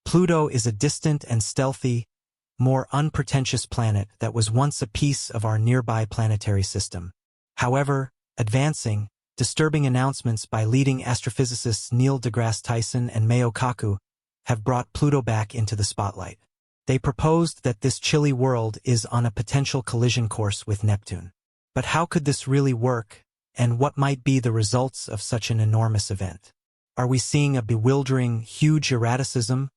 Pluto is a distant and stealthy, more unpretentious planet that was once a piece of our nearby planetary system. However, advancing, disturbing announcements by leading astrophysicists Neil deGrasse Tyson and Mayo Kaku have brought Pluto back into the spotlight. They proposed that this chilly world is on a potential collision course with Neptune. But how could this really work, and what might be the results of such an enormous event? Are we seeing a bewildering, huge erraticism,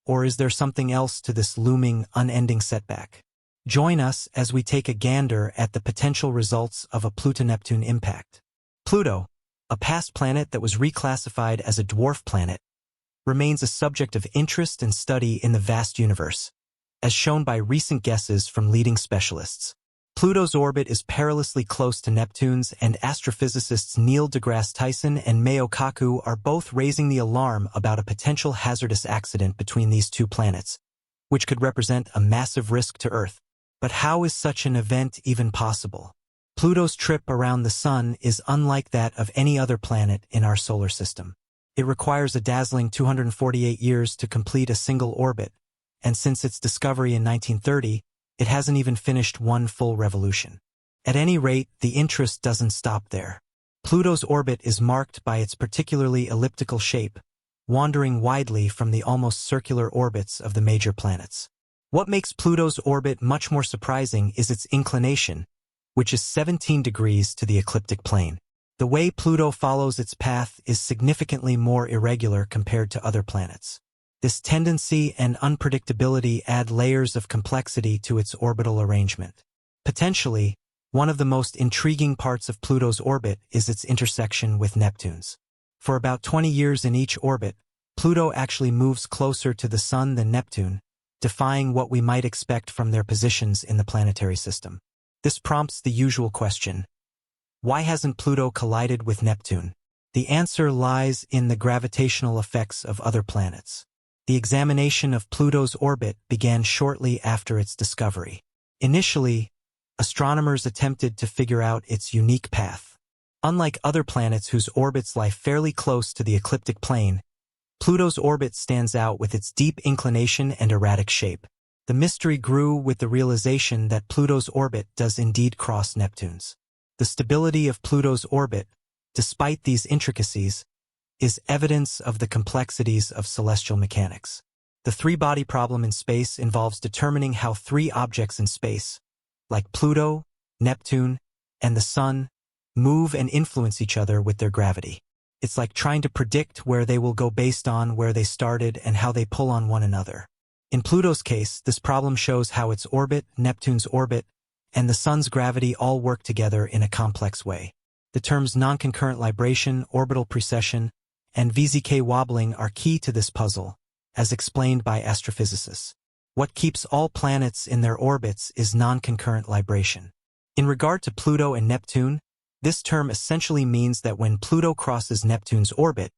or is there something else to this looming, unending setback? Join us as we take a gander at the potential results of a Pluto-Neptune impact. Pluto, a past planet that was reclassified as a dwarf planet, remains a subject of interest and study in the vast universe, as shown by recent guesses from leading specialists. Pluto's orbit is perilously close to Neptune's, and astrophysicists Neil deGrasse Tyson and Mayo Kaku are both raising the alarm about a potential hazardous accident between these two planets, which could represent a massive risk to Earth. But how is such an event even possible? Pluto's trip around the Sun is unlike that of any other planet in our solar system. It requires a dazzling 248 years to complete a single orbit, and since its discovery in 1930, it hasn't even finished one full revolution. At any rate, the interest doesn't stop there. Pluto's orbit is marked by its particularly elliptical shape, wandering widely from the almost circular orbits of the major planets. What makes Pluto's orbit much more surprising is its inclination, which is 17 degrees to the ecliptic plane. The way Pluto follows its path is significantly more irregular compared to other planets. This tendency and unpredictability add layers of complexity to its orbital arrangement. Potentially, one of the most intriguing parts of Pluto's orbit is its intersection with Neptune's. For about 20 years in each orbit, Pluto actually moves closer to the Sun than Neptune, defying what we might expect from their positions in the planetary system. This prompts the usual question: why hasn't Pluto collided with Neptune? The answer lies in the gravitational effects of other planets. The examination of Pluto's orbit began shortly after its discovery. Initially, astronomers attempted to figure out its unique path. Unlike other planets whose orbits lie fairly close to the ecliptic plane, Pluto's orbit stands out with its deep inclination and erratic shape. The mystery grew with the realization that Pluto's orbit does indeed cross Neptune's. The stability of Pluto's orbit, despite these intricacies, is evidence of the complexities of celestial mechanics. The three-body problem in space involves determining how three objects in space, like Pluto, Neptune, and the Sun, move and influence each other with their gravity. It's like trying to predict where they will go based on where they started and how they pull on one another. In Pluto's case, this problem shows how its orbit, Neptune's orbit, and the Sun's gravity all work together in a complex way. The terms non-concurrent libration, orbital precession, and VZK wobbling are key to this puzzle, as explained by astrophysicists. What keeps all planets in their orbits is non-concurrent libration. In regard to Pluto and Neptune, this term essentially means that when Pluto crosses Neptune's orbit,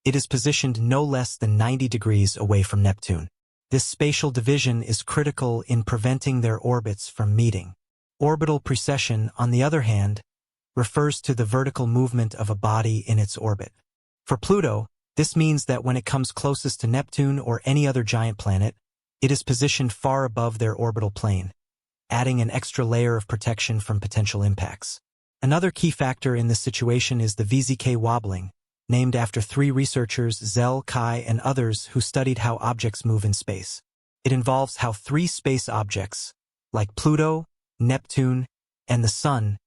it is positioned no less than 90 degrees away from Neptune. This spatial division is critical in preventing their orbits from meeting. Orbital precession, on the other hand, refers to the vertical movement of a body in its orbit. For Pluto, this means that when it comes closest to Neptune or any other giant planet, it is positioned far above their orbital plane, adding an extra layer of protection from potential impacts. Another key factor in this situation is the VZK wobbling, named after three researchers, Zell, Kai, and others who studied how objects move in space. It involves how three space objects, like Pluto, Neptune, and the Sun,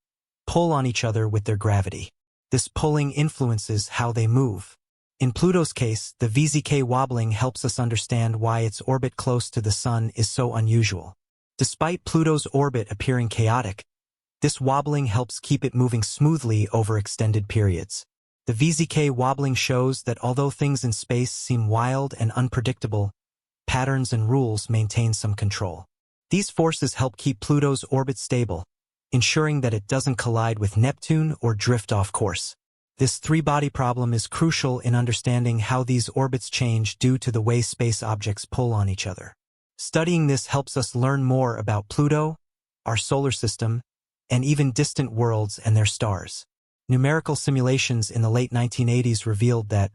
pull on each other with their gravity. This pulling influences how they move. In Pluto's case, the VZK wobbling helps us understand why its orbit close to the Sun is so unusual. Despite Pluto's orbit appearing chaotic, this wobbling helps keep it moving smoothly over extended periods. The VZK wobbling shows that although things in space seem wild and unpredictable, patterns and rules maintain some control. These forces help keep Pluto's orbit stable, ensuring that it doesn't collide with Neptune or drift off course. This three-body problem is crucial in understanding how these orbits change due to the way space objects pull on each other. Studying this helps us learn more about Pluto, our solar system, and even distant worlds and their stars. Numerical simulations in the late 1980s revealed that,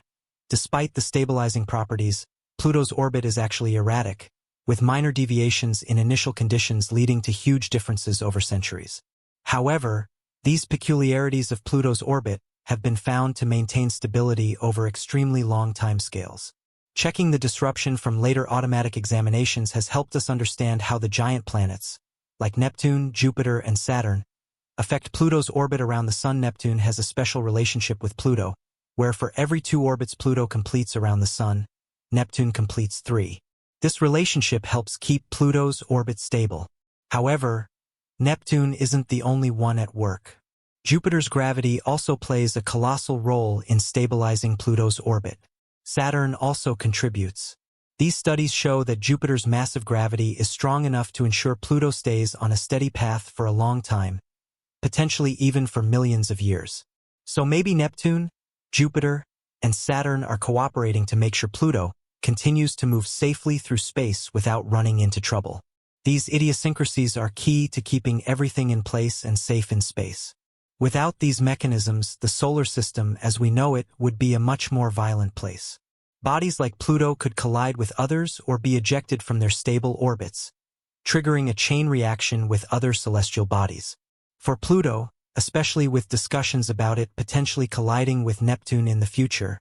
despite the stabilizing properties, Pluto's orbit is actually erratic, with minor deviations in initial conditions leading to huge differences over centuries. However, these peculiarities of Pluto's orbit have been found to maintain stability over extremely long timescales. Checking the disruption from later automatic examinations has helped us understand how the giant planets, like Neptune, Jupiter, and Saturn, affect Pluto's orbit around the Sun. Neptune has a special relationship with Pluto, where for every 2 orbits Pluto completes around the Sun, Neptune completes 3. This relationship helps keep Pluto's orbit stable. However, Neptune isn't the only one at work. Jupiter's gravity also plays a colossal role in stabilizing Pluto's orbit. Saturn also contributes. These studies show that Jupiter's massive gravity is strong enough to ensure Pluto stays on a steady path for a long time, potentially even for millions of years. So maybe Neptune, Jupiter, and Saturn are cooperating to make sure Pluto continues to move safely through space without running into trouble. These idiosyncrasies are key to keeping everything in place and safe in space. Without these mechanisms, the solar system as we know it would be a much more violent place. Bodies like Pluto could collide with others or be ejected from their stable orbits, triggering a chain reaction with other celestial bodies. For Pluto, especially with discussions about it potentially colliding with Neptune in the future,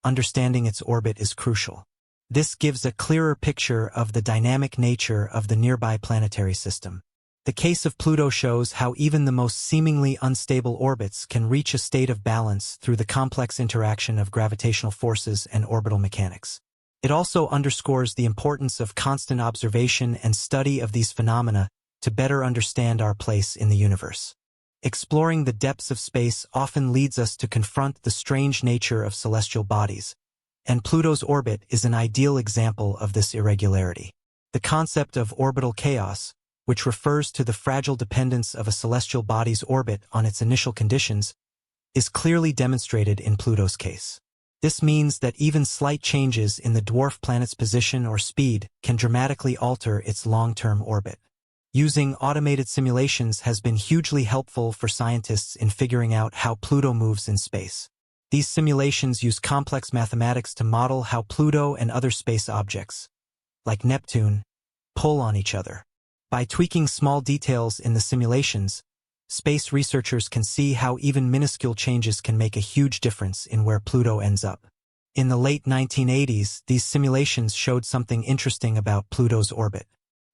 understanding its orbit is crucial. This gives a clearer picture of the dynamic nature of the nearby planetary system. The case of Pluto shows how even the most seemingly unstable orbits can reach a state of balance through the complex interaction of gravitational forces and orbital mechanics. It also underscores the importance of constant observation and study of these phenomena to better understand our place in the universe. Exploring the depths of space often leads us to confront the strange nature of celestial bodies, and Pluto's orbit is an ideal example of this irregularity. The concept of orbital chaos, which refers to the fragile dependence of a celestial body's orbit on its initial conditions, is clearly demonstrated in Pluto's case. This means that even slight changes in the dwarf planet's position or speed can dramatically alter its long-term orbit. Using automated simulations has been hugely helpful for scientists in figuring out how Pluto moves in space. These simulations use complex mathematics to model how Pluto and other space objects, like Neptune, pull on each other. By tweaking small details in the simulations, space researchers can see how even minuscule changes can make a huge difference in where Pluto ends up. In the late 1980s, these simulations showed something interesting about Pluto's orbit.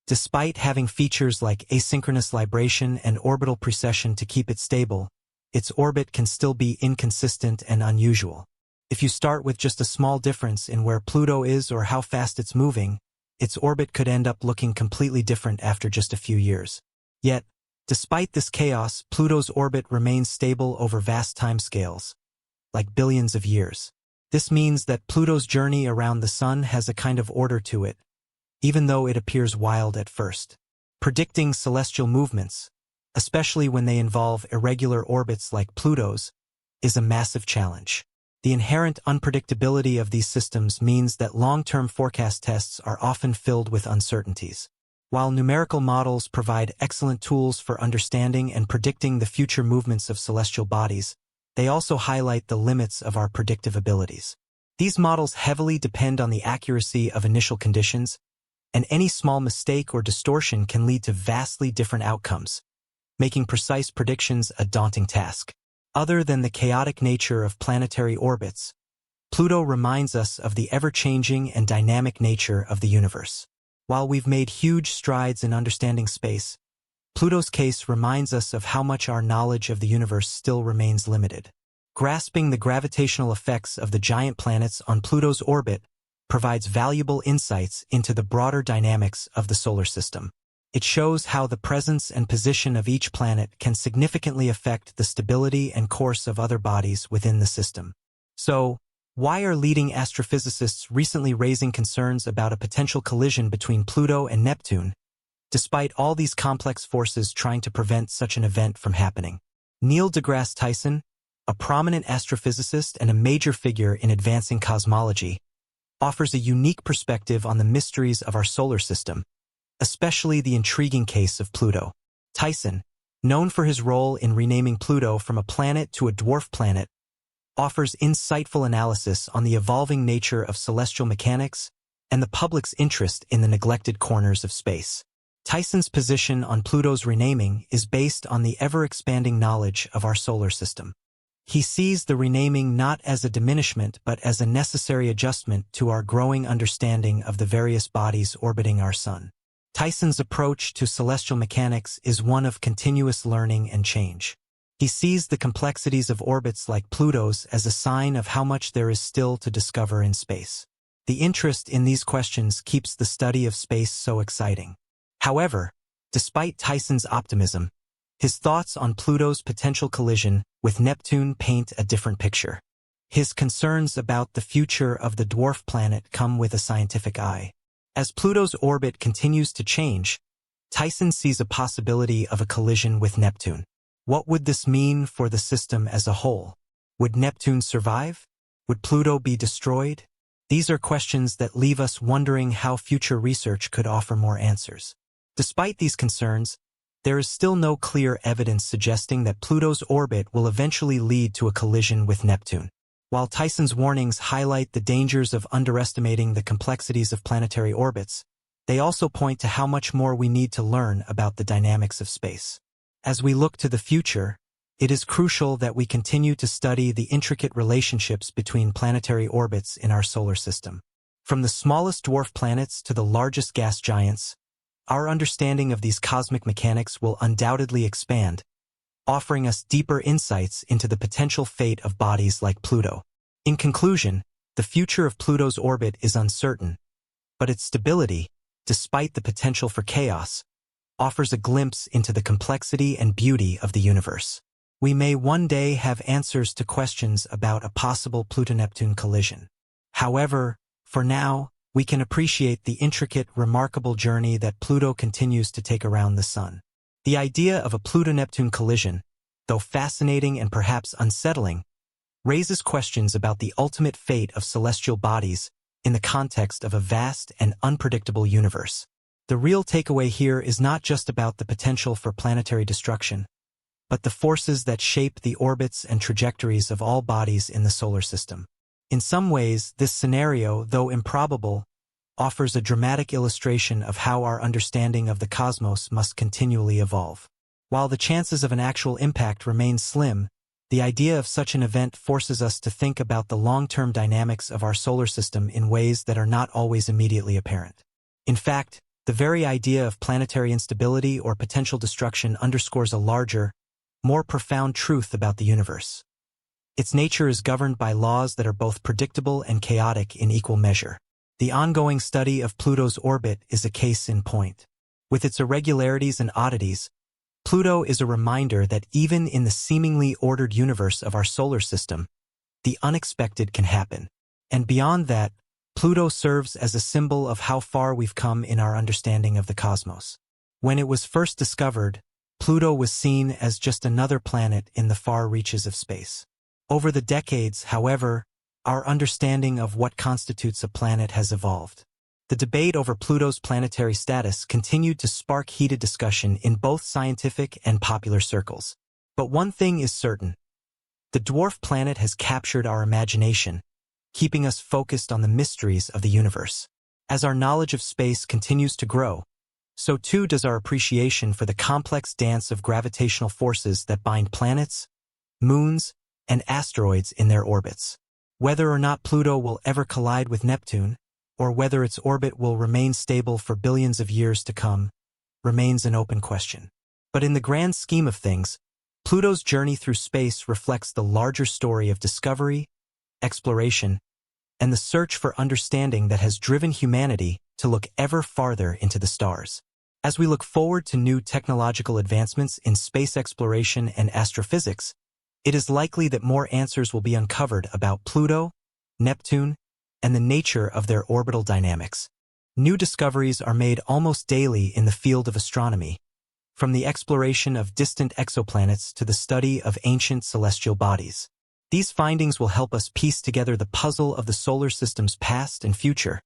Despite having features like asynchronous libration and orbital precession to keep it stable, its orbit can still be inconsistent and unusual. If you start with just a small difference in where Pluto is or how fast it's moving, its orbit could end up looking completely different after just a few years. Yet, despite this chaos, Pluto's orbit remains stable over vast timescales, like billions of years. This means that Pluto's journey around the Sun has a kind of order to it, even though it appears wild at first. Predicting celestial movements, especially when they involve irregular orbits like Pluto's, is a massive challenge. The inherent unpredictability of these systems means that long-term forecast tests are often filled with uncertainties. While numerical models provide excellent tools for understanding and predicting the future movements of celestial bodies, they also highlight the limits of our predictive abilities. These models heavily depend on the accuracy of initial conditions, and any small mistake or distortion can lead to vastly different outcomes, making precise predictions a daunting task. Other than the chaotic nature of planetary orbits, Pluto reminds us of the ever-changing and dynamic nature of the universe. While we've made huge strides in understanding space, Pluto's case reminds us of how much our knowledge of the universe still remains limited. Grasping the gravitational effects of the giant planets on Pluto's orbit provides valuable insights into the broader dynamics of the solar system. It shows how the presence and position of each planet can significantly affect the stability and course of other bodies within the system. So, why are leading astrophysicists recently raising concerns about a potential collision between Pluto and Neptune, despite all these complex forces trying to prevent such an event from happening? Neil deGrasse Tyson, a prominent astrophysicist and a major figure in advancing cosmology, offers a unique perspective on the mysteries of our solar system, especially the intriguing case of Pluto. Tyson, known for his role in renaming Pluto from a planet to a dwarf planet, offers insightful analysis on the evolving nature of celestial mechanics and the public's interest in the neglected corners of space. Tyson's position on Pluto's renaming is based on the ever-expanding knowledge of our solar system. He sees the renaming not as a diminishment but as a necessary adjustment to our growing understanding of the various bodies orbiting our Sun. Tyson's approach to celestial mechanics is one of continuous learning and change. He sees the complexities of orbits like Pluto's as a sign of how much there is still to discover in space. The interest in these questions keeps the study of space so exciting. However, despite Tyson's optimism, his thoughts on Pluto's potential collision with Neptune paint a different picture. His concerns about the future of the dwarf planet come with a scientific eye. As Pluto's orbit continues to change, Tyson sees a possibility of a collision with Neptune. What would this mean for the system as a whole? Would Neptune survive? Would Pluto be destroyed? These are questions that leave us wondering how future research could offer more answers. Despite these concerns, there is still no clear evidence suggesting that Pluto's orbit will eventually lead to a collision with Neptune. While Tyson's warnings highlight the dangers of underestimating the complexities of planetary orbits, they also point to how much more we need to learn about the dynamics of space. As we look to the future, it is crucial that we continue to study the intricate relationships between planetary orbits in our solar system. From the smallest dwarf planets to the largest gas giants, our understanding of these cosmic mechanics will undoubtedly expand, offering us deeper insights into the potential fate of bodies like Pluto. In conclusion, the future of Pluto's orbit is uncertain, but its stability, despite the potential for chaos, offers a glimpse into the complexity and beauty of the universe. We may one day have answers to questions about a possible Pluto-Neptune collision. However, for now, we can appreciate the intricate, remarkable journey that Pluto continues to take around the Sun. The idea of a Pluto-Neptune collision, though fascinating and perhaps unsettling, raises questions about the ultimate fate of celestial bodies in the context of a vast and unpredictable universe. The real takeaway here is not just about the potential for planetary destruction, but the forces that shape the orbits and trajectories of all bodies in the solar system. In some ways, this scenario, though improbable, offers a dramatic illustration of how our understanding of the cosmos must continually evolve. While the chances of an actual impact remain slim, the idea of such an event forces us to think about the long-term dynamics of our solar system in ways that are not always immediately apparent. In fact, the very idea of planetary instability or potential destruction underscores a larger, more profound truth about the universe. Its nature is governed by laws that are both predictable and chaotic in equal measure. The ongoing study of Pluto's orbit is a case in point. With its irregularities and oddities, Pluto is a reminder that even in the seemingly ordered universe of our solar system, the unexpected can happen. And beyond that, Pluto serves as a symbol of how far we've come in our understanding of the cosmos. When it was first discovered, Pluto was seen as just another planet in the far reaches of space. Over the decades, however, our understanding of what constitutes a planet has evolved. The debate over Pluto's planetary status continued to spark heated discussion in both scientific and popular circles. But one thing is certain: the dwarf planet has captured our imagination, keeping us focused on the mysteries of the universe. As our knowledge of space continues to grow, so too does our appreciation for the complex dance of gravitational forces that bind planets, moons, and asteroids in their orbits. Whether or not Pluto will ever collide with Neptune, or whether its orbit will remain stable for billions of years to come, remains an open question. But in the grand scheme of things, Pluto's journey through space reflects the larger story of discovery, exploration, and the search for understanding that has driven humanity to look ever farther into the stars. As we look forward to new technological advancements in space exploration and astrophysics, it is likely that more answers will be uncovered about Pluto, Neptune, and the nature of their orbital dynamics. New discoveries are made almost daily in the field of astronomy, from the exploration of distant exoplanets to the study of ancient celestial bodies. These findings will help us piece together the puzzle of the solar system's past and future,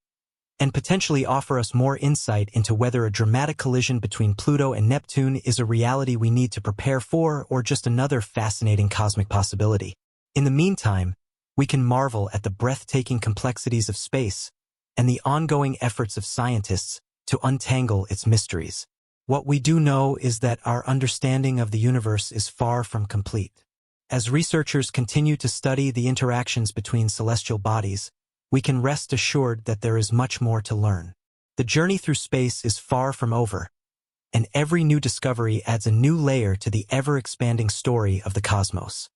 and potentially offer us more insight into whether a dramatic collision between Pluto and Neptune is a reality we need to prepare for or just another fascinating cosmic possibility. In the meantime, we can marvel at the breathtaking complexities of space, and the ongoing efforts of scientists to untangle its mysteries. What we do know is that our understanding of the universe is far from complete. As researchers continue to study the interactions between celestial bodies, we can rest assured that there is much more to learn. The journey through space is far from over, and every new discovery adds a new layer to the ever-expanding story of the cosmos.